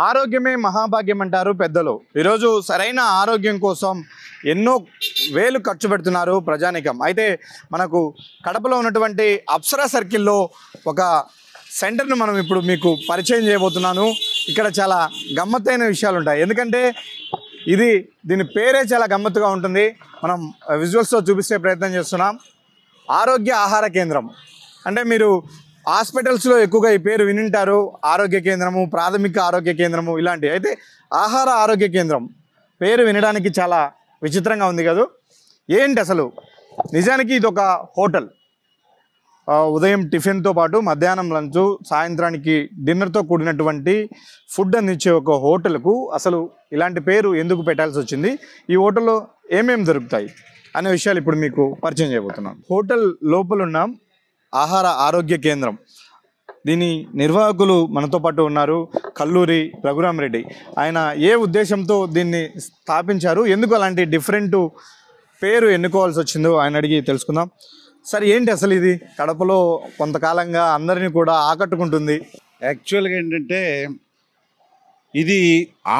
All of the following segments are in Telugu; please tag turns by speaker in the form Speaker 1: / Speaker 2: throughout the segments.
Speaker 1: ఆరోగ్యమే మహాభాగ్యం అంటారు పెద్దలు. ఈరోజు సరైన ఆరోగ్యం కోసం ఎన్నో వేలు ఖర్చు పెడుతున్నారు ప్రజానికం. అయితే మనకు కడపలో ఉన్నటువంటి అప్సరా సర్కిల్లో ఒక సెంటర్ను మనం ఇప్పుడు మీకు పరిచయం చేయబోతున్నాను. ఇక్కడ చాలా గమ్మత్తైన విషయాలు ఉంటాయి. ఎందుకంటే దీని పేరే చాలా గమ్మత్తుగా ఉంటుంది. మనం విజువల్స్తో చూపించే ప్రయత్నం చేస్తున్నాం. ఆరోగ్య ఆహార కేంద్రం అంటే మీరు హాస్పిటల్స్లో ఎక్కువగా ఈ పేరు వినింటారు. ఆరోగ్య కేంద్రము, ప్రాథమిక ఆరోగ్య కేంద్రము ఇలాంటివి. అయితే ఆహార ఆరోగ్య కేంద్రం పేరు వినడానికి చాలా విచిత్రంగా ఉంది కదా. ఏంటి అసలు? నిజానికి ఇది ఒక హోటల్. ఉదయం టిఫిన్తో పాటు మధ్యాహ్నం లంచ్, సాయంత్రానికి డిన్నర్తో కూడినటువంటి ఫుడ్ అందించే ఒక హోటల్కు అసలు ఇలాంటి పేరు ఎందుకు పెట్టాల్సి వచ్చింది? ఈ హోటల్లో ఏమేమి దొరుకుతాయి అనే విషయాలు ఇప్పుడు మీకు పరిచయం చేయబోతున్నాను. హోటల్ లోపల ఉన్నాం. ఆహార ఆరోగ్య కేంద్రం, దీని నిర్వాహకులు మనతో పాటు ఉన్నారు. కల్లూరి రఘురామరెడ్డి. ఆయన ఏ ఉద్దేశంతో దీన్ని స్థాపించారు, ఎందుకు అలాంటి డిఫరెంట్ పేరు ఎన్నుకోవాల్సి వచ్చిందో ఆయన అడిగి తెలుసుకుందాం. సార్, ఏంటి అసలు ఇది కడపలో కొంతకాలంగా అందరినీ కూడా ఆకట్టుకుంటుంది?
Speaker 2: యాక్చువల్గా ఏంటంటే ఇది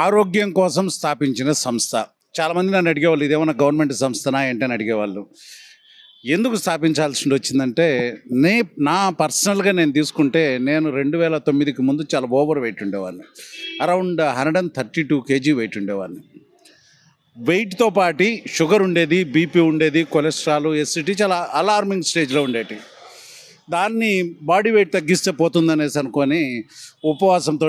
Speaker 2: ఆరోగ్యం కోసం స్థాపించిన సంస్థ. చాలామంది నన్ను అడిగేవాళ్ళు, ఇదేమన్నా గవర్నమెంట్ సంస్థనా ఏంటని అడిగేవాళ్ళు. ఎందుకు స్థాపించాల్సి వచ్చిందంటే నా పర్సనల్గా నేను తీసుకుంటే నేను 2009కి ముందు చాలా ఓవర్ వెయిట్ ఉండేవాడిని. అరౌండ్ 132 kg వెయిట్ ఉండేవాడిని. వెయిట్తో పాటు షుగర్ ఉండేది, బీపీ ఉండేది, కొలెస్ట్రాల్, ఎసిడిటీ చాలా అలార్మింగ్ స్టేజ్లో ఉండేటి. దాన్ని బాడీ వెయిట్ తగ్గిస్తే పోతుందనేసి అనుకొని ఉపవాసంతో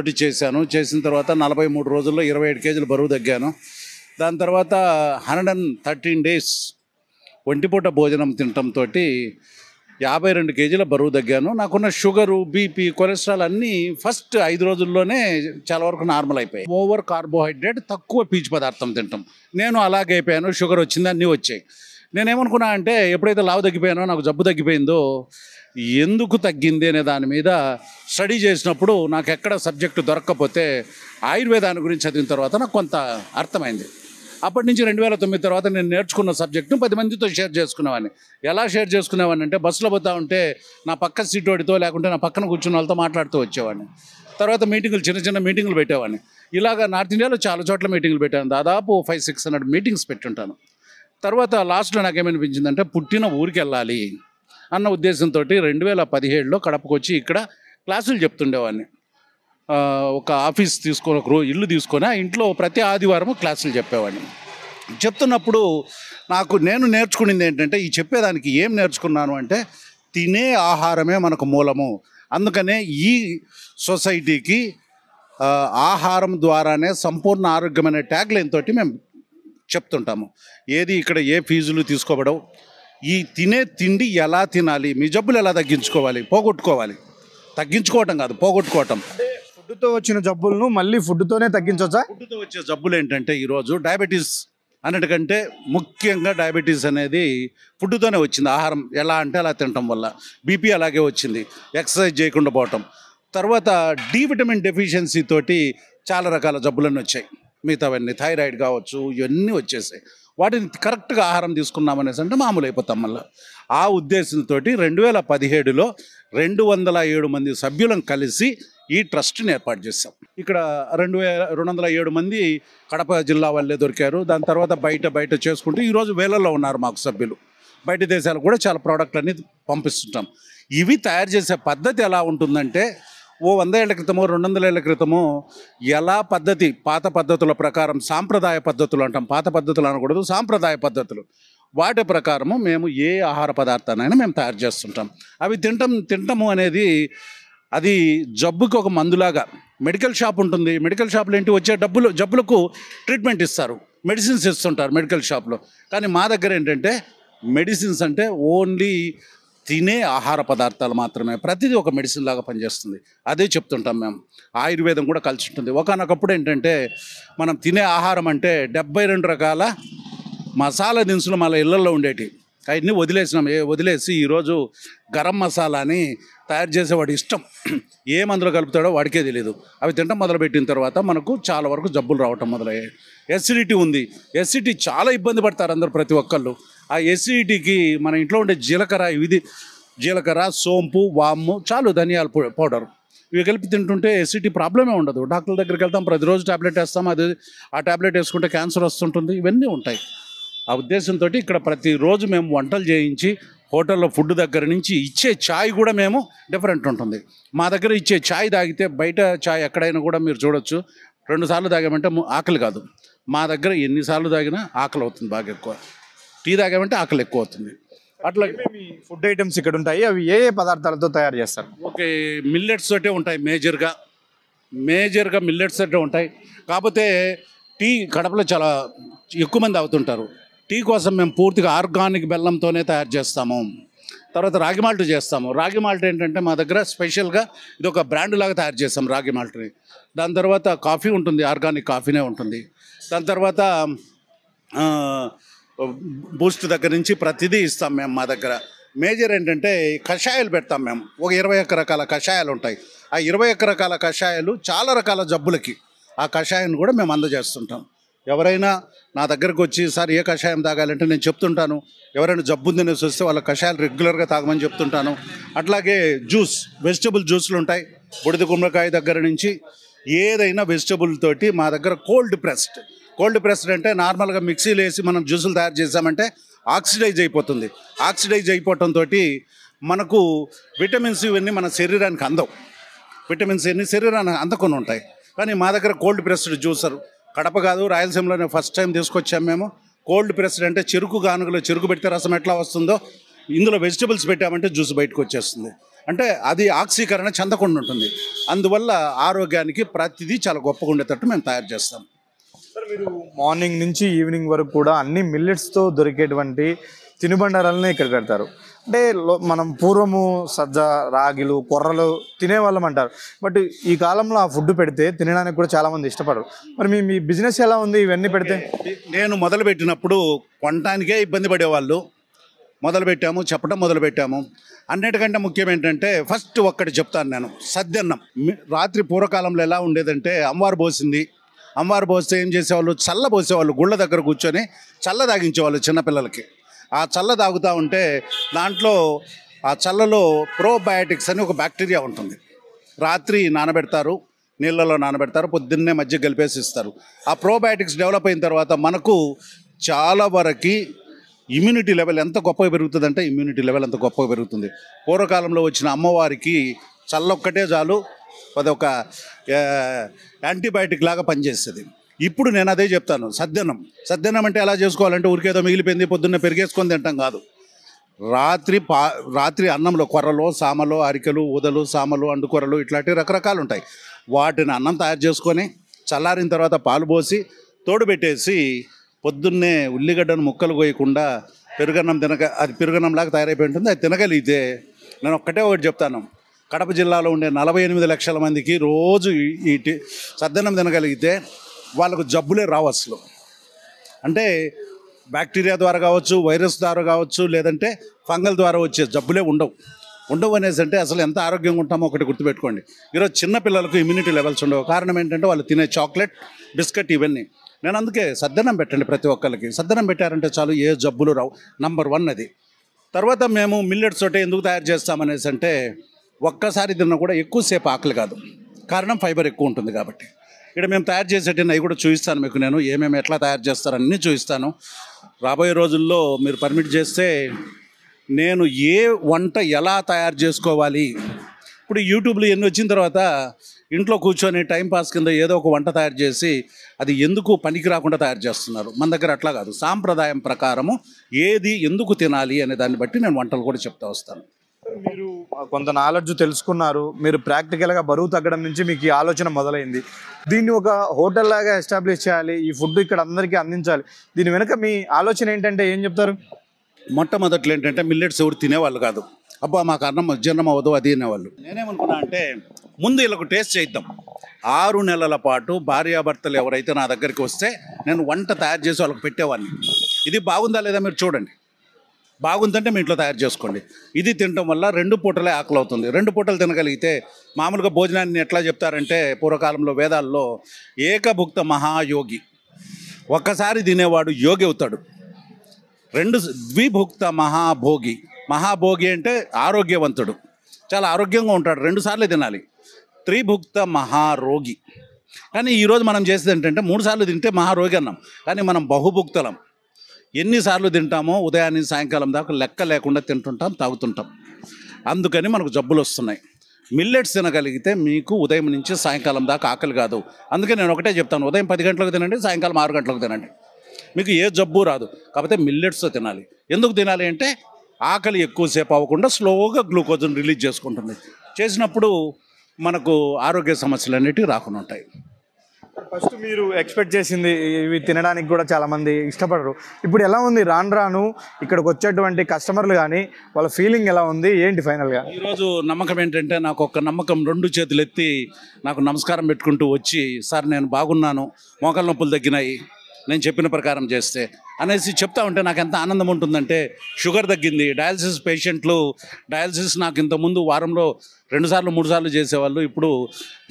Speaker 2: చేసిన తర్వాత 43 రోజుల్లో 27 kg బరువు తగ్గాను. దాని తర్వాత 113 days ఒంటిపూట భోజనం తినటంతో 52 kg బరువు తగ్గాను. నాకున్న షుగరు, బీపీ, కొలెస్ట్రాల్ అన్నీ ఫస్ట్ 5 రోజుల్లోనే చాలా వరకు నార్మల్ అయిపోయాయి. ఓవర్ కార్బోహైడ్రేట్, తక్కువ పీచు పదార్థం తింటాం. నేను అలాగే అయిపోయాను. షుగర్ వచ్చింది, అన్నీ వచ్చాయి. నేనేమనుకున్నా అంటే ఎప్పుడైతే లావు తగ్గిపోయానో, నాకు జబ్బు తగ్గిపోయిందో, ఎందుకు తగ్గింది అనే దాని మీద స్టడీ చేసినప్పుడు నాకు ఎక్కడ సబ్జెక్టు దొరక్కపోతే ఆయుర్వేదాన్ని గురించి చదివిన తర్వాత నాకు కొంత అర్థమైంది. అప్పటి నుంచి 2009 తర్వాత నేను నేర్చుకున్న సబ్జెక్టును 10 మందితో షేర్ చేసుకునేవాడిని. ఎలా షేర్ చేసుకునేవాడిని అంటే, బస్సులో పోతా ఉంటే నా పక్క సీట్ వాడితో, లేకుంటే నా పక్కన కూర్చున్న వాళ్ళతో మాట్లాడుతూ వచ్చేవాడిని. తర్వాత మీటింగులు, చిన్న మీటింగులు పెట్టేవాడిని. ఇలాగా నార్త్ ఇండియాలో చాలా చోట్ల మీటింగులు పెట్టాను. దాదాపు 500-600 మీటింగ్స్ పెట్టుంటాను. తర్వాత లాస్ట్లో నాకేమనిపించిందంటే, పుట్టిన ఊరికి వెళ్ళాలి అన్న ఉద్దేశంతో 2017లో కడపకు వచ్చి ఇక్కడ క్లాసులు చెప్తుండేవాడిని. ఒక ఆఫీస్ తీసుకొని, ఒక ఇల్లు తీసుకొని ఆ ఇంట్లో ప్రతి ఆదివారం క్లాసులు చెప్పేవాడిని. చెప్తున్నప్పుడు నేను నేర్చుకునేది ఏంటంటే, ఈ చెప్పేదానికి ఏం నేర్చుకున్నాను అంటే, తినే ఆహారమే మనకు మూలము. అందుకనే ఈ సొసైటీకి ఆహారం ద్వారానే సంపూర్ణ ఆరోగ్యం అనే ట్యాగ్ లైన్ తోటి మేము చెప్తుంటాము. ఇక్కడ ఏ ఫీజులు తీసుకోబడవు. ఈ తినే తిండి ఎలా తినాలి, మీ జబ్బులు ఎలా తగ్గించుకోవాలి, తగ్గించుకోవటం కాదు, పోగొట్టుకోవటం.
Speaker 1: ఫుడ్తో వచ్చిన జబ్బులను మళ్ళీ ఫుడ్తోనే తగ్గించవచ్చా?
Speaker 2: ఫుడ్తో వచ్చే జబ్బులు ఏంటంటే, ఈరోజు డయాబెటీస్ అన్నిటికంటే ముఖ్యంగా డయాబెటీస్ అనేది ఫుడ్తోనే వచ్చింది. ఆహారం ఎలా అంటే అలా తినటం వల్ల. బీపీ అలాగే వచ్చింది, ఎక్సర్సైజ్ చేయకుండా పోవటం. తర్వాత డి విటమిన్ డెఫిషియన్సీ తోటి చాలా రకాల జబ్బులన్నీ వచ్చాయి. మిగతావన్నీ థైరాయిడ్ కావచ్చు, ఇవన్నీ వచ్చేసాయి. వాటిని కరెక్ట్గా ఆహారం తీసుకున్నామనేసి అంటే మామూలు అయిపోతాం మళ్ళీ. ఆ ఉద్దేశంతో 2017లో 207 మంది సభ్యులను కలిసి ఈ ట్రస్ట్ని ఏర్పాటు చేస్తాం. ఇక్కడ 207 మంది కడప జిల్లా వాళ్ళే దొరికారు. దాని తర్వాత బయట చేసుకుంటూ ఈరోజు వేలల్లో ఉన్నారు మాకు సభ్యులు. బయట దేశాలకు కూడా చాలా ప్రోడక్ట్లన్నీ పంపిస్తుంటాం. ఇవి తయారు చేసే పద్ధతి ఎలా ఉంటుందంటే, 100 ఏళ్ల క్రితమో 200 ఏళ్ల క్రితమో ఎలా పాత పద్ధతుల ప్రకారం, సాంప్రదాయ పద్ధతులు అంటాం, పాత పద్ధతులు అనకూడదు, సాంప్రదాయ పద్ధతులు, వాటి ప్రకారము మేము ఏ ఆహార పదార్థానైనా మేము తయారు చేస్తుంటాం. అవి తింటము అనేది అది జబ్బుకి ఒక మందులాగా. మెడికల్ షాప్ ఉంటుంది. మెడికల్ షాప్లో ఏంటి, వచ్చే జబ్బులకు ట్రీట్మెంట్ ఇస్తారు, మెడిసిన్స్ ఇస్తుంటారు మెడికల్ షాప్లో. కానీ మా దగ్గర ఏంటంటే, మెడిసిన్స్ అంటే ఓన్లీ తినే ఆహార పదార్థాలు మాత్రమే. ప్రతిదీ ఒక మెడిసిన్ లాగా పనిచేస్తుంది. అదే చెప్తుంటాం మేము. ఆయుర్వేదం కూడా కలిసి ఉంటుంది. ఒకనొకప్పుడు ఏంటంటే, మనం తినే ఆహారం అంటే 72 రకాల మసాలా దినుసులు మన ఇళ్లలో ఉండేటి. అవన్నీ వదిలేసి ఈరోజు గరం మసాలా అని తయారు చేసేవాడు ఇష్టం. ఏ మందులు కలుపుతాడో వాడికే తెలియదు. అవి తినడం మొదలుపెట్టిన తర్వాత మనకు చాలా వరకు జబ్బులు రావటం మొదలయ్యాయి. ఎసిడిటీ ఉంది. ఎసిడిటీ చాలా ఇబ్బంది పడతారు అందరు, ప్రతి ఒక్కళ్ళు. ఆ ఎసిడిటీకి మన ఇంట్లో ఉండే జీలకర్ర, ఇది జీలకర్ర, సోంపు, వాము, చాలు ధనియాల పౌడర్. ఇవి కలిపి తింటుంటే ఎసిటీ ప్రాబ్లమే ఉండదు. డాక్టర్ దగ్గరికి వెళ్తాం, ప్రతిరోజు ట్యాబ్లెట్ వేస్తాం, అది ఆ ట్యాబ్లెట్ వేసుకుంటే క్యాన్సర్ వస్తుంటుంది, ఇవన్నీ ఉంటాయి. ఆ ఉద్దేశంతో ఇక్కడ ప్రతిరోజు మేము వంటలు చేయించి హోటల్లో ఫుడ్ దగ్గర నుంచి ఇచ్చే ఛాయ్ కూడా మేము డిఫరెంట్ ఉంటుంది. మా దగ్గర ఇచ్చే ఛాయ్ తాగితే బయట ఛాయ్ ఎక్కడైనా కూడా మీరు చూడొచ్చు, 2 సార్లు తాగామంటే ఆకలి కాదు. మా దగ్గర ఎన్నిసార్లు తాగినా ఆకలి అవుతుంది బాగా ఎక్కువ. టీ తాగామంటే ఆకలి ఎక్కువ అవుతుంది. అట్లా
Speaker 1: మీ ఫుడ్ ఐటమ్స్ ఇక్కడ ఉంటాయి, అవి ఏ ఏ పదార్థాలతో తయారు చేస్తారు?
Speaker 2: ఓకే, మిల్లెట్స్ తోటే ఉంటాయి మేజర్గా మిల్లెట్స్ తోటే ఉంటాయి. కాకపోతే టీ కడపలో చాలా ఎక్కువ మంది అవుతుంటారు. టీ కోసం మేము పూర్తిగా ఆర్గానిక్ బెల్లంతోనే తయారు చేస్తాము. తర్వాత రాగి మాల్ట్ చేస్తాము. రాగి మాల్ట్ ఏంటంటే మా దగ్గర స్పెషల్గా ఇది ఒక బ్రాండ్ లాగా తయారు చేస్తాం రాగి మాల్ట్ని. దాని తర్వాత కాఫీ ఉంటుంది, ఆర్గానిక్ కాఫీనే ఉంటుంది. దాని తర్వాత బూస్ట్ దగ్గర నుంచి ప్రతిదీ ఇస్తాం మేము. మా దగ్గర మేజర్ ఏంటంటే కషాయాలు పెడతాం మేము. ఒక 21 రకాల కషాయాలు ఉంటాయి. ఆ 21 రకాల కషాయాలు చాలా రకాల జబ్బులకి ఆ కషాయాన్ని కూడా మేము అందజేస్తుంటాం. ఎవరైనా నా దగ్గరకు వచ్చి సార్ ఏ కషాయం తాగాలంటే నేను చెప్తుంటాను. ఎవరైనా జబ్బు ఉందనేసి వస్తే వాళ్ళ కషాయాలు రెగ్యులర్గా తాగమని చెప్తుంటాను. అట్లాగే వెజిటబుల్ జ్యూస్లు ఉంటాయి. బుడిద గుమ్మడికాయ దగ్గర నుంచి ఏదైనా వెజిటబుల్ తోటి మా దగ్గర కోల్డ్ ప్రెస్డ్ అంటే నార్మల్గా మిక్సీలో వేసి మనం జ్యూసులు తయారు చేసామంటే ఆక్సిడైజ్ అయిపోతుంది. ఆక్సిడైజ్ అయిపోవటంతో మనకు విటమిన్స్ ఇవన్నీ మన శరీరానికి అందవు. విటమిన్స్ ఎన్ని శరీరానికి అందకుండా ఉంటాయి. కానీ మా దగ్గర కోల్డ్ ప్రెస్డ్ జ్యూసర్ కడప కాదు, రాయలసీమలోనే ఫస్ట్ టైం తీసుకొచ్చాము మేము. కోల్డ్ ప్రెస్డ్ అంటే చెరుకు గానుగలో చెరుకు పెడితే రసం ఎట్లా వస్తుందో ఇందులో వెజిటబుల్స్ పెట్టామంటే జ్యూస్ బయటకు వచ్చేస్తుంది. అంటే అది ఆక్సీకరణ చెందకుండా ఉంటుంది. అందువల్ల ఆరోగ్యానికి ప్రతిదీ చాలా గొప్పగా ఉండేటట్టు మేము తయారు చేస్తాం.
Speaker 1: సార్, మీరు మార్నింగ్ నుంచి ఈవినింగ్ వరకు కూడా అన్ని మిల్లెట్స్తో దొరికేటువంటి తినుబండారాలనే ఇక్కడ పెడతారు. అంటే మనం పూర్వము సజ్జ, రాగిలు, కొర్రలు తినేవాళ్ళం అంటారు. బట్ ఈ కాలంలో ఆ ఫుడ్ పెడితే తినడానికి కూడా చాలామంది ఇష్టపడరు. మరి మీ బిజినెస్ ఎలా ఉంది ఇవన్నీ పెడితే?
Speaker 2: నేను మొదలుపెట్టినప్పుడు కొనటానికే ఇబ్బంది పడేవాళ్ళు. చెప్పడం మొదలుపెట్టాము. అన్నిటికంటే ముఖ్యం ఏంటంటే ఫస్ట్ ఒక్కటి చెప్తాను నేను, సద్దన్నం. రాత్రి పూర్వకాలంలో ఎలా ఉండేదంటే అమ్మవారు పోస్తే ఏం చేసేవాళ్ళు, చల్ల పోసేవాళ్ళు. గుళ్ళ దగ్గర కూర్చొని చల్ల తాగించేవాళ్ళు చిన్నపిల్లలకి. ఆ చల్ల తాగుతూ ఉంటే దాంట్లో ఆ చల్లలో ప్రోబయాటిక్స్ అని ఒక బ్యాక్టీరియా ఉంటుంది. రాత్రి నీళ్ళలో నానబెడతారు, పొద్దున్నే మధ్య కలిపేసి ఇస్తారు. ఆ ప్రోబయాటిక్స్ డెవలప్ అయిన తర్వాత మనకు చాలా వరకు ఇమ్యూనిటీ లెవెల్ ఎంత గొప్పగా పెరుగుతుంది. పూర్వకాలంలో వచ్చిన అమ్మవారికి చల్లొక్కటే చాలు, అదొక యాంటీబయాటిక్ లాగా పనిచేస్తుంది. ఇప్పుడు నేను అదే చెప్తాను. సద్దన్నం అంటే ఎలా చేసుకోవాలంటే ఊరికేదో మిగిలిపోయింది పొద్దున్నే పెరిగేసుకొని తింటాం కాదు. రాత్రి అన్నంలో కొర్రలు, సామలు, అరికెలు, ఊదలు, సామలు, అండుకొర్రలు ఇట్లాంటివి రకరకాలు ఉంటాయి. వాటిని అన్నం తయారు చేసుకొని చల్లారిన తర్వాత పాలు పోసి తోడుపెట్టేసి పొద్దున్నే ఉల్లిగడ్డను ముక్కలు కోయకుండా పెరుగన్నం అది పెరుగన్నంలాగా తయారైపోయి ఉంటుంది. అది తినగలిగితే నేను ఒకటే చెప్తాను, కడప జిల్లాలో ఉండే 48 లక్షల మందికి రోజు ఈ సద్దన్నం తినగలిగితే వాళ్ళకు జబ్బులే రావు అసలు. అంటే బ్యాక్టీరియా ద్వారా కావచ్చు, వైరస్ ద్వారా కావచ్చు, లేదంటే ఫంగల్ ద్వారా వచ్చే జబ్బులే ఉండవు అనేసి అంటే అసలు ఎంత ఆరోగ్యంగా ఉంటామో ఒకటి గుర్తుపెట్టుకోండి. ఈరోజు చిన్నపిల్లలకు ఇమ్యూనిటీ లెవెల్స్ ఉండవు. కారణం ఏంటంటే వాళ్ళు తినే చాక్లెట్, బిస్కెట్ ఇవన్నీ. నేను అందుకే సద్దన్నం పెట్టండి, ప్రతి ఒక్కరికి సద్దన్నం పెట్టారంటే చాలు, ఏ జబ్బులు రావు. నంబర్ 1 అది. తర్వాత మేము మిల్లెట్స్ తోటే ఎందుకు తయారు చేస్తామనేసి అంటే ఒక్కసారి తిన్నా కూడా ఎక్కువసేపు ఆకలి కాదు. కారణం ఫైబర్ ఎక్కువ ఉంటుంది కాబట్టి. ఇక్కడ మేము తయారు చేసేటివి అవి కూడా చూపిస్తాను మీకు. నేను ఏమేమి ఎట్లా తయారు చేస్తారన్నీ చూపిస్తాను. రాబోయే రోజుల్లో మీరు పర్మిట్ చేస్తే నేను ఏ వంట ఎలా తయారు చేసుకోవాలి, ఇప్పుడు యూట్యూబ్లో ఎన్ని వచ్చిన తర్వాత ఇంట్లో కూర్చొని టైంపాస్ కింద ఏదో ఒక వంట తయారు చేసి అది ఎందుకు పనికి రాకుండా తయారు చేస్తున్నారు. మన దగ్గర అట్లా కాదు. సాంప్రదాయం ప్రకారము ఏది ఎందుకు తినాలి అనే దాన్ని బట్టి నేను వంటలు కూడా చెప్తా వస్తాను.
Speaker 1: మీరు కొంత నాలెడ్జ్ తెలుసుకున్నారు. మీరు ప్రాక్టికల్గా బరువు తగ్గడం నుంచి మీకు ఈ ఆలోచన మొదలైంది. దీన్ని ఒక హోటల్ లాగా ఎస్టాబ్లిష్ చేయాలి, ఈ ఫుడ్ ఇక్కడ అందరికీ అందించాలి. దీని వెనుక మీ ఆలోచన ఏంటంటే ఏం చెప్తారు?
Speaker 2: మొట్టమొదట్లో ఏంటంటే మిల్లెట్స్ ఎవరు తినేవాళ్ళు కాదు. అబ్బా మాకు అన్నం జీర్ణం అవ్వదు అది తినేవాళ్ళు. నేనేమనుకున్నా అంటే ముందు వీళ్ళకు టేస్ట్ చేద్దాం. 6 నెలల పాటు భార్యాభర్తలు ఎవరైతే నా దగ్గరికి వస్తే నేను వంట తయారు చేసి వాళ్ళకి పెట్టేవాడిని. ఇది బాగుందా లేదా మీరు చూడండి. బాగుందంటే మీ ఇంట్లో తయారు చేసుకోండి. ఇది తినడం వల్ల 2 పూటలే ఆకలి అవుతుంది. 2 పూటలు తినగలిగితే మామూలుగా భోజనాన్ని ఎట్లా చెప్తారంటే పూర్వకాలంలో వేదాల్లో ఏకభుక్త మహాయోగి, ఒక్కసారి తినేవాడు యోగి అవుతాడు. 2 ద్విభుక్త మహాభోగి, మహాభోగి అంటే ఆరోగ్యవంతుడు, చాలా ఆరోగ్యంగా ఉంటాడు, 2 సార్లు తినాలి. త్రిభుక్త మహారోగి. కానీ ఈరోజు మనం చేసేది ఏంటంటే 3 సార్లు తింటే మహారోగి అన్నాం, కానీ మనం బహుభుక్తలం. ఎన్నిసార్లు తింటామో ఉదయాన్ని సాయంకాలం దాకా లెక్క లేకుండా తింటుంటాం, తాగుతుంటాం. అందుకని మనకు జబ్బులు వస్తున్నాయి. మిల్లెట్స్ తినగలిగితే మీకు ఉదయం నుంచి సాయంకాలం దాకా ఆకలి కాదు. అందుకే నేను ఒకటే చెప్తాను, ఉదయం 10 గంటలకు తినండి, సాయంకాలం 6 గంటలకు తినండి, మీకు ఏ జబ్బు రాదు. కాకపోతే మిల్లెట్స్తో తినాలి. ఎందుకు తినాలి అంటే ఆకలి ఎక్కువసేపు అవ్వకుండా స్లోగా గ్లూకోజ్ని రిలీజ్ చేసుకుంటుంది. చేసినప్పుడు మనకు ఆరోగ్య సమస్యలు అన్నిటికీ రాకుండా ఉంటాయి.
Speaker 1: ఫస్ట్ మీరు ఎక్స్పెక్ట్ చేసింది ఇవి తినడానికి కూడా చాలామంది ఇష్టపడరు. ఇప్పుడు ఎలా ఉంది రాను రాను ఇక్కడికి వచ్చేటువంటి కస్టమర్లు కానీ వాళ్ళ ఫీలింగ్ ఎలా ఉంది, ఏంటి ఫైనల్గా?
Speaker 2: ఈరోజు నమ్మకం ఏంటంటే, నాకు ఒక నమ్మకం, 2 చేతులు ఎత్తి నాకు నమస్కారం పెట్టుకుంటూ వచ్చి, సార్ నేను బాగున్నాను, మోకాళ్ళ నొప్పులు తగ్గినాయి, నేను చెప్పిన ప్రకారం చేస్తే అనేసి చెప్తా ఉంటే నాకు ఎంత ఆనందం ఉంటుందంటే, షుగర్ తగ్గింది. డయాలసిస్ పేషెంట్లు డయాలసిస్ నాకు ఇంతకుముందు వారంలో 2 సార్లు 3 సార్లు చేసేవాళ్ళు, ఇప్పుడు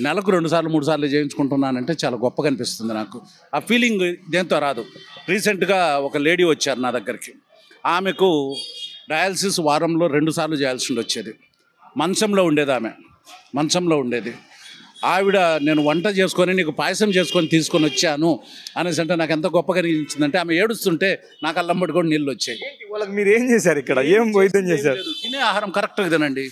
Speaker 2: నెలకు 2 సార్లు 3 సార్లు చేయించుకుంటున్నానంటే చాలా గొప్పగా అనిపిస్తుంది నాకు. ఆ ఫీలింగ్ దేంతో రాదు. రీసెంట్గా ఒక లేడీ వచ్చారు నా దగ్గరికి, ఆమెకు డయాలసిస్ వారంలో 2 సార్లు చేయాల్సి వచ్చేది. మంచంలో ఉండేది, ఆమె మంచంలో ఉండేది. ఆవిడ నేను వంట చేసుకొని నీకు పాయసం చేసుకొని తీసుకొని వచ్చాను అనేసి అంటే నాకు ఎంత గొప్పగా అనిపించిందంటే, ఆమె ఏడుస్తుంటే నాకు అల్లంబడి కూడా నీళ్ళు వచ్చాయి.
Speaker 1: వాళ్ళకి మీరు ఏం చేశారు ఇక్కడ, ఏం వైద్యం చేశారు?
Speaker 2: తినే ఆహారం కరెక్ట్గా తినండి,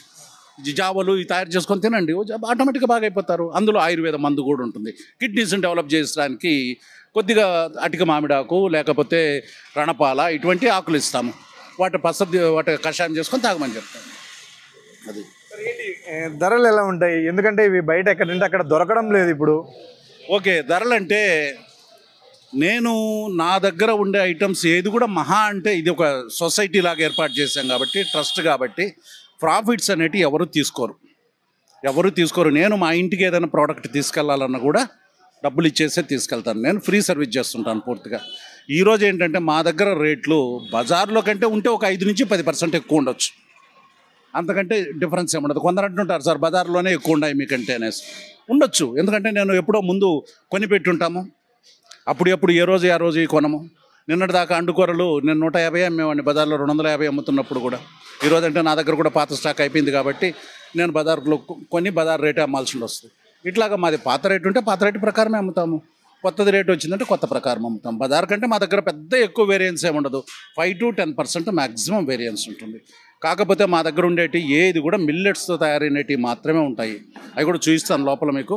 Speaker 2: జావలు ఇవి తయారు చేసుకొని తినండి, ఆటోమేటిక్గా బాగా అయిపోతారు. అందులో ఆయుర్వేద మందు కూడా ఉంటుంది. కిడ్నీస్ని డెవలప్ చేయడానికి కొద్దిగా అటిక మామిడాకు లేకపోతే రణపాల ఇటువంటి ఆకులు ఇస్తాము, వాటి కషాయం చేసుకొని తాగమని చెప్తాము. అది
Speaker 1: ధరలు ఎలా ఉంటాయి? ఎందుకంటే ఇవి బయట ఎక్కడంటే అక్కడ దొరకడం లేదు ఇప్పుడు.
Speaker 2: ఓకే, ధరలంటే నేను నా దగ్గర ఉండే ఐటమ్స్ ఏది కూడా మహా అంటే ఇది ఒక సొసైటీ లాగా ఏర్పాటు చేశాం కాబట్టి, ట్రస్ట్ కాబట్టి ప్రాఫిట్స్ అనేటివి ఎవరు తీసుకోరు. నేను మా ఇంటికి ఏదైనా ప్రోడక్ట్ తీసుకెళ్లాలన్నా కూడా డబ్బులు ఇచ్చేసే తీసుకెళ్తాను. నేను ఫ్రీ సర్వీస్ చేస్తుంటాను పూర్తిగా. ఈరోజు ఏంటంటే మా దగ్గర రేట్లు బజార్లో కంటే ఉంటే ఒక 5 నుంచి 10% ఎక్కువ ఉండొచ్చు, అంతకంటే డిఫరెన్స్ ఏముండదు. కొందరు అంటుంటారు, సార్ బజార్లోనే ఎక్కువ ఉన్నాయి మీకంటే అనేసి. ఉండొచ్చు, ఎందుకంటే నేను ఎప్పుడో ముందు కొని పెట్టుంటాము, అప్పుడు ఏ రోజు ఆ రోజు కొనము. నిన్నటి దాకా అండుకూరలు నేను 150 అమ్మేవాడిని, బజార్లో 250 అమ్ముతున్నప్పుడు కూడా. ఈరోజు అంటే నా దగ్గర కూడా పాత స్టాక్ అయిపోయింది కాబట్టి నేను బజార్లో కొని బజార్ రేటే అమ్మాల్సి వస్తుంది. ఇట్లాగా మాది పాత రేటు ఉంటే పాత రేటు ప్రకారమే అమ్ముతాము, కొత్తది రేటు వచ్చిందంటే కొత్త ప్రకారం అమ్ముతాం. బజార్ కంటే మా దగ్గర పెద్ద ఎక్కువ వేరియన్స్ ఏమి ఉండదు, 5 to 10% మ్యాక్సిమం వేరియన్స్ ఉంటుంది. కాకపోతే మా దగ్గర ఉండేటి ఏది కూడా మిల్లెట్స్తో తయారైనవి మాత్రమే ఉంటాయి. అవి కూడా చూపిస్తాను లోపల మీకు.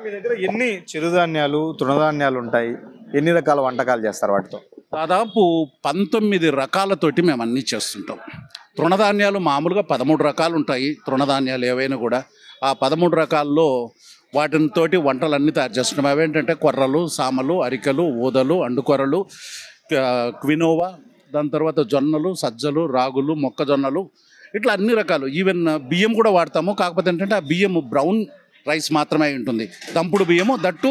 Speaker 1: మీ దగ్గర ఎన్ని చిరుధాన్యాలు తృణధాన్యాలు ఉంటాయి, ఎన్ని రకాల వంటకాలు చేస్తారు వాటితో?
Speaker 2: దాదాపు 19 రకాలతోటి మేము అన్నీ చేస్తుంటాం. తృణధాన్యాలు మామూలుగా 13 రకాలు ఉంటాయి. తృణధాన్యాలు ఏవైనా కూడా ఆ 13 రకాల్లో వాటితోటి వంటలన్నీ తయారు చేస్తున్నాం. అవేంటంటే కొర్రలు, సామలు, అరికలు, ఊదలు, అండుకొర్రలు, క్వినోవా, దాని తర్వాత జొన్నలు, సజ్జలు, రాగులు, మొక్కజొన్నలు, ఇట్లా అన్ని రకాలు. ఈవెన్ బియ్యం కూడా వాడతాము. కాకపోతే ఏంటంటే ఆ బియ్యం బ్రౌన్ రైస్ మాత్రమే ఉంటుంది, దంపుడు బియ్యము, దట్టు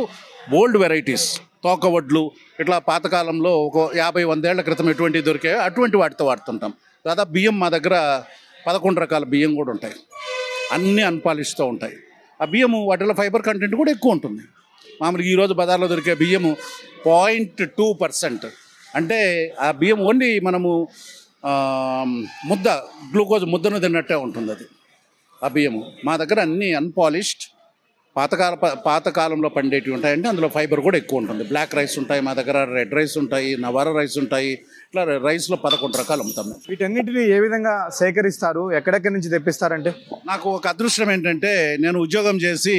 Speaker 2: ఓల్డ్ వెరైటీస్, తోక వడ్లు, ఇట్లా పాతకాలంలో ఒక 50-100 ఏళ్ల క్రితం ఎటువంటి దొరికాయో అటువంటి వాటితో వాడుతుంటాం. దాదాపు బియ్యం మా దగ్గర 11 రకాల బియ్యం కూడా ఉంటాయి, అన్నీ అన్పాలిష్తో ఉంటాయి. ఆ బియ్యము వాటిలో ఫైబర్ కంటెంట్ కూడా ఎక్కువ ఉంటుంది. మామూలుగా ఈరోజు బజార్లో దొరికే బియ్యము 0.2%, అంటే ఆ బియ్యం ఓన్లీ మనము గ్లూకోజ్ ముద్దను తిన్నట్టే ఉంటుంది అది. ఆ బియ్యము మా దగ్గర అన్నీ అన్పాలిష్డ్ పాతకాలంలో పండేటివి ఉంటాయంటే అందులో ఫైబర్ కూడా ఎక్కువ ఉంటుంది. బ్లాక్ రైస్ ఉంటాయి మా దగ్గర, రెడ్ రైస్ ఉంటాయి, నవారా రైస్ ఉంటాయి, ఇట్లా రైస్లో 11 రకాలు అమ్ముతాం.
Speaker 1: వీటన్నిటిని ఏ విధంగా సేకరిస్తారు, ఎక్కడెక్కడి నుంచి తెప్పిస్తారంటే?
Speaker 2: నాకు ఒక అదృష్టం ఏంటంటే, నేను ఉద్యోగం చేసి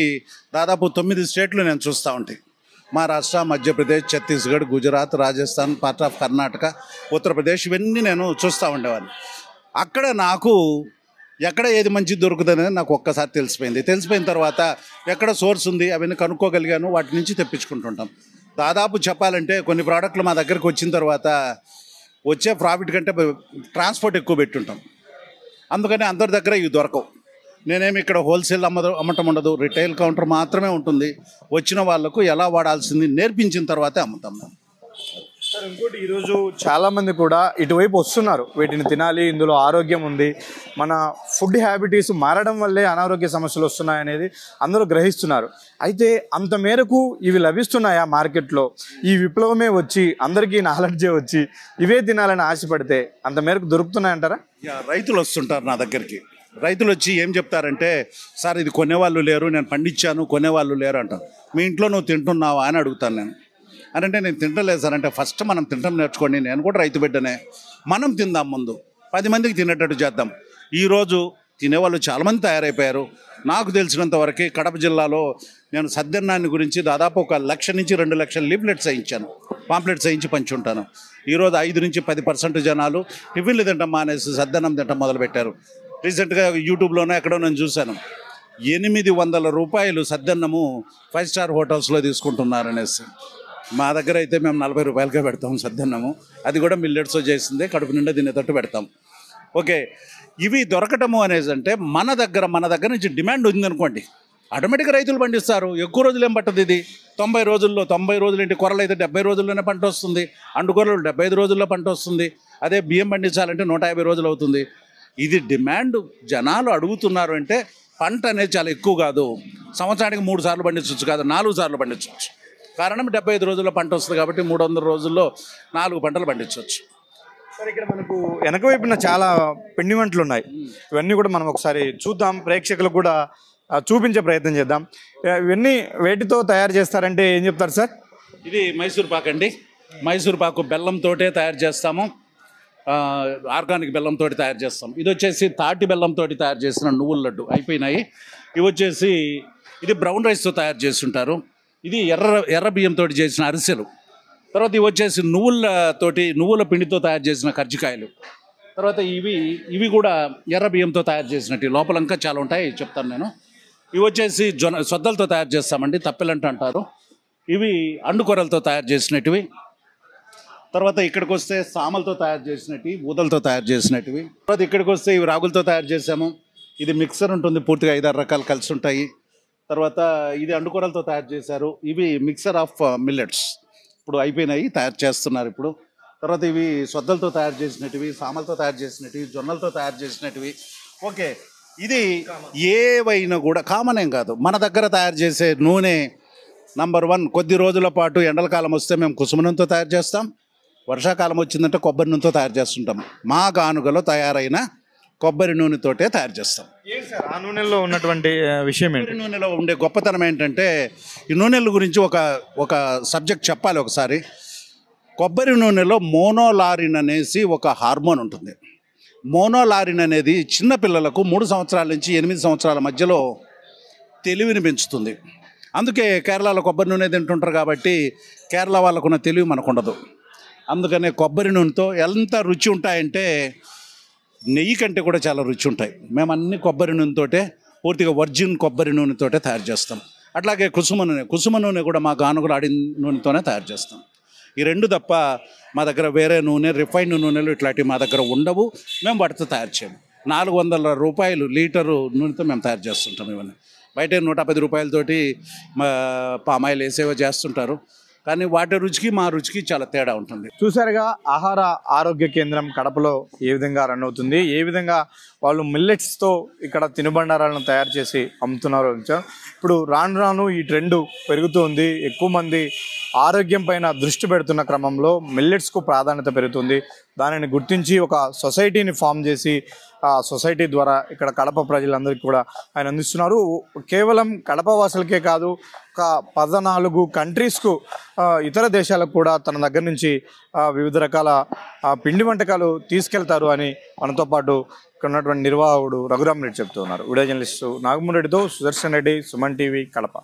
Speaker 2: దాదాపు 9 స్టేట్లు నేను చూస్తూ ఉంటాయి. మహారాష్ట్ర, మధ్యప్రదేశ్, ఛత్తీస్గఢ్, గుజరాత్, రాజస్థాన్, పార్ట్ ఆఫ్ కర్ణాటక, ఉత్తరప్రదేశ్, ఇవన్నీ నేను చూస్తూ ఉండేవాడిని. అక్కడ నాకు ఎక్కడ ఏది మంచిది దొరుకుతుందని నాకు ఒక్కసారి తెలిసిపోయిన తర్వాత ఎక్కడ సోర్స్ ఉంది అవన్నీ కనుక్కోగలిగాను, వాటి నుంచి తెప్పించుకుంటుంటాం. దాదాపు చెప్పాలంటే కొన్ని ప్రోడక్ట్లు మా దగ్గరకు వచ్చిన తర్వాత వచ్చే ప్రాఫిట్ కంటే ట్రాన్స్పోర్ట్ ఎక్కువ పెట్టుంటాం. అందుకని అందరి దగ్గర ఇవి దొరకవు. నేనేమి ఇక్కడ హోల్సేల్ అమ్మటం ఉండదు, రిటైల్ కౌంటర్ మాత్రమే ఉంటుంది. వచ్చిన వాళ్ళకు ఎలా వాడాల్సింది నేర్పించిన తర్వాతే అమ్ముతాం మేము.
Speaker 1: సార్, ఇంకోటి ఈరోజు చాలామంది కూడా ఇటువైపు వస్తున్నారు, వీటిని తినాలి, ఇందులో ఆరోగ్యం ఉంది, మన ఫుడ్ హ్యాబిటీస్ మారడం వల్లే అనారోగ్య సమస్యలు వస్తున్నాయనేది అందరూ గ్రహిస్తున్నారు. అయితే అంత మేరకు ఇవి లభిస్తున్నాయా మార్కెట్లో? ఈ విప్లవమే వచ్చి అందరికీ నాలెడ్జే వచ్చి ఇవే తినాలని ఆశపడితే అంత మేరకు దొరుకుతున్నాయంటారా?
Speaker 2: రైతులు వస్తుంటారు నా దగ్గరికి. రైతులు వచ్చి ఏం చెప్తారంటే, సార్ ఇది కొనేవాళ్ళు లేరు, నేను పండించాను కొనేవాళ్ళు లేరు అంటారు. మీ ఇంట్లో నువ్వు తింటున్నావా అని అడుగుతాను నేను. అంటే నేను తింటలేదు సార్ అంటే, ఫస్ట్ మనం తినడం నేర్చుకోండి, నేను కూడా రైతు బిడ్డనే, మనం తిందాం, ముందు 10 మందికి తినేటట్టు చేద్దాం. ఈరోజు తినేవాళ్ళు చాలామంది తయారైపోయారు. నాకు తెలిసినంత వరకు కడప జిల్లాలో నేను సద్దన్నాన్ని గురించి దాదాపు 1 లక్ష నుంచి 2 లక్షల లీఫ్లెట్స్ వేయించాను, పాంప్లెట్స్ వేయించి పంచి ఉంటాను. ఈరోజు 5 నుంచి 10% జనాలు టిఫిన్లు తింటాం మానేసి సద్దన్నం తింటాం మొదలుపెట్టారు. రీసెంట్గా యూట్యూబ్లోనే ఎక్కడో నేను చూశాను, 800 రూపాయలు సద్దన్నము 5 స్టార్ హోటల్స్లో తీసుకుంటున్నారు అనేసి. మా దగ్గర అయితే మేము 40 రూపాయలకే పెడతాం సద్దన్నము, అది కూడా మిల్లెట్స్తో చేసిందే, కడుపు నిండా తినేటట్టు పెడతాం. ఓకే, ఇవి దొరకటము అనేది అంటే మన దగ్గర నుంచి డిమాండ్ ఉందనుకోండి, ఆటోమేటిక్గా రైతులు పండిస్తారు. ఎక్కువ రోజులు ఏం పట్టదు ఇది. 90 రోజులు ఏంటి, కొరలు అయితే 70 రోజుల్లోనే పంట వస్తుంది, అండుకొరలు 75 రోజుల్లో పంట వస్తుంది. అదే బియ్యం పండించాలంటే 150 రోజులు అవుతుంది. ఇది డిమాండ్, జనాలు అడుగుతున్నారు అంటే పంట అనేది చాలా ఎక్కువ కాదు. సంవత్సరానికి 3 సార్లు పండించవచ్చు, కాదు 4 సార్లు పండించవచ్చు. కారణం 75 రోజుల్లో పంట వస్తుంది కాబట్టి 300 రోజుల్లో 4 పంటలు పండించవచ్చు.
Speaker 1: సరే, ఇక్కడ మనకు వెనక వైపున చాలా పిండి వంటలు ఉన్నాయి. ఇవన్నీ కూడా మనం ఒకసారి చూద్దాం, ప్రేక్షకులకు కూడా చూపించే ప్రయత్నం చేద్దాం. ఇవన్నీ వేటితో తయారు చేస్తారంటే ఏం చెప్తారు సార్?
Speaker 2: ఇది మైసూర్ పాక్ అండి. మైసూర్ పాకు బెల్లంతో తయారు చేస్తాము, ఆర్గానిక్ బెల్లంతో తయారు చేస్తాం. ఇది వచ్చేసి తాటి బెల్లంతో తయారు చేసిన నువ్వుల లడ్డు అయిపోయినాయి. ఇవి వచ్చేసి ఇది బ్రౌన్ రైస్తో తయారు చేస్తుంటారు. ఇది ఎర్ర బియ్యంతో చేసిన అరిసెలు. తర్వాత ఇవి వచ్చేసి నువ్వుల పిండితో తయారు చేసిన కర్జికాయలు. తర్వాత ఇవి కూడా ఎర్ర బియ్యంతో తయారు చేసినట్టు, లోపల ఇంకా చాలా ఉంటాయి, చెప్తాను నేను. ఇవి వచ్చేసి సొద్దలతో తయారు చేస్తామండి, తప్పెలంట అంటారు. ఇవి అండుకొరలతో తయారు చేసినట్టువి. తర్వాత ఇక్కడికి వస్తే సామలతో తయారు చేసినట్టు, ఊదలతో తయారు చేసినట్టువి. తర్వాత ఇక్కడికి వస్తే ఇవి రాగులతో తయారు చేసాము. ఇది మిక్సర్ ఉంటుంది, పూర్తిగా 5-6 రకాలు కలిసి ఉంటాయి. తర్వాత ఇది అండుకొరలతో తయారు చేశారు. ఇవి మిక్సర్ ఆఫ్ మిల్లెట్స్ ఇప్పుడు అయిపోయినాయి, తయారు చేస్తున్నారు ఇప్పుడు. తర్వాత ఇవి సొద్దలతో తయారు చేసినట్టువి, సామలతో తయారు చేసినట్టువి, జొన్నలతో తయారు చేసినట్టువి. ఓకే, ఇది ఏవైనా కూడా కామన్ ఏం కాదు. మన దగ్గర తయారు చేసే నూనె నంబర్ 1. కొద్ది రోజుల పాటు ఎండల కాలం వస్తే మేము కుసుమ నూనెతో తయారు చేస్తాం, వర్షాకాలం వచ్చిందంటే కొబ్బరి నూనెతో తయారు చేస్తుంటాం. మా గానుగలో తయారైన కొబ్బరి నూనెతోటే తయారు చేస్తాం.
Speaker 1: ఆ నూనెలో ఉన్నటువంటి విషయం ఏంటి?
Speaker 2: కొబ్బరి నూనెలో ఉండే గొప్పతనం ఏంటంటే, ఈ నూనెల గురించి ఒక సబ్జెక్ట్ చెప్పాలి ఒకసారి. కొబ్బరి నూనెలో మోనోలారిన్ అనేసి ఒక హార్మోన్ ఉంటుంది. మోనోలారిన్ అనేది చిన్నపిల్లలకు 3 సంవత్సరాల నుంచి 8 సంవత్సరాల మధ్యలో తెలివిని పెంచుతుంది. అందుకే కేరళలో కొబ్బరి నూనె తింటుంటారు కాబట్టి కేరళ వాళ్ళకున్న తెలివి మనకు ఉండదు. అందుకనే కొబ్బరి నూనెతో ఎంత రుచి ఉంటాయంటే నెయ్యి కంటే కూడా చాలా రుచి ఉంటాయి. మేము అన్ని కొబ్బరి నూనెతోటే, పూర్తిగా వర్జిన్ కొబ్బరి నూనెతోటే తయారు చేస్తాం. అట్లాగే కుసుమ నూనె కూడా మా గానుగలు ఆడిన నూనెతోనే తయారు చేస్తాం. ఈ 2 తప్ప మా దగ్గర వేరే నూనె, రిఫైన్డ్ నూనెలు ఇట్లాంటివి మా దగ్గర ఉండవు. మేము వాటితో తయారు చేయము. 400 రూపాయలు లీటరు నూనెతో మేము తయారు చేస్తుంటాం. ఇవన్నీ బయట 110 రూపాయలతోటి పామాయిల్ వేసేవో చేస్తుంటారు. కానీ వాటి రుచికి మా రుచికి చాలా తేడా ఉంటుంది.
Speaker 1: చూసారుగా ఆహార ఆరోగ్య కేంద్రం కడపలో ఏ విధంగా రన్ అవుతుంది, ఏ విధంగా వాళ్ళు మిల్లెట్స్తో ఇక్కడ తినుబండారాలను తయారు చేసి అమ్ముతున్నారు. ఇప్పుడు రాను ఈ ట్రెండ్ పెరుగుతుంది. ఎక్కువ మంది ఆరోగ్యం పైన దృష్టి పెడుతున్న క్రమంలో మిల్లెట్స్కు ప్రాధాన్యత పెరుగుతుంది. దానిని గుర్తించి ఒక సొసైటీని ఫామ్ చేసి ఆ సొసైటీ ద్వారా ఇక్కడ కడప ప్రజలందరికీ కూడా ఆయన అందిస్తున్నారు. కేవలం కడప వాసులకే కాదు, ఒక 14 కంట్రీస్కు, ఇతర దేశాలకు కూడా తన దగ్గర నుంచి వివిధ రకాల పిండి వంటకాలు తీసుకెళ్తారు అని మనతో పాటు ఇక్కడ ఉన్నటువంటి నిర్వాహకుడు రఘురామ్ రెడ్డి చెప్తున్నారు. వీడియో జర్నలిస్టు నాగమూరి రెడ్డితో సుదర్శన్ రెడ్డి, సుమన్ టీవీ, కడప.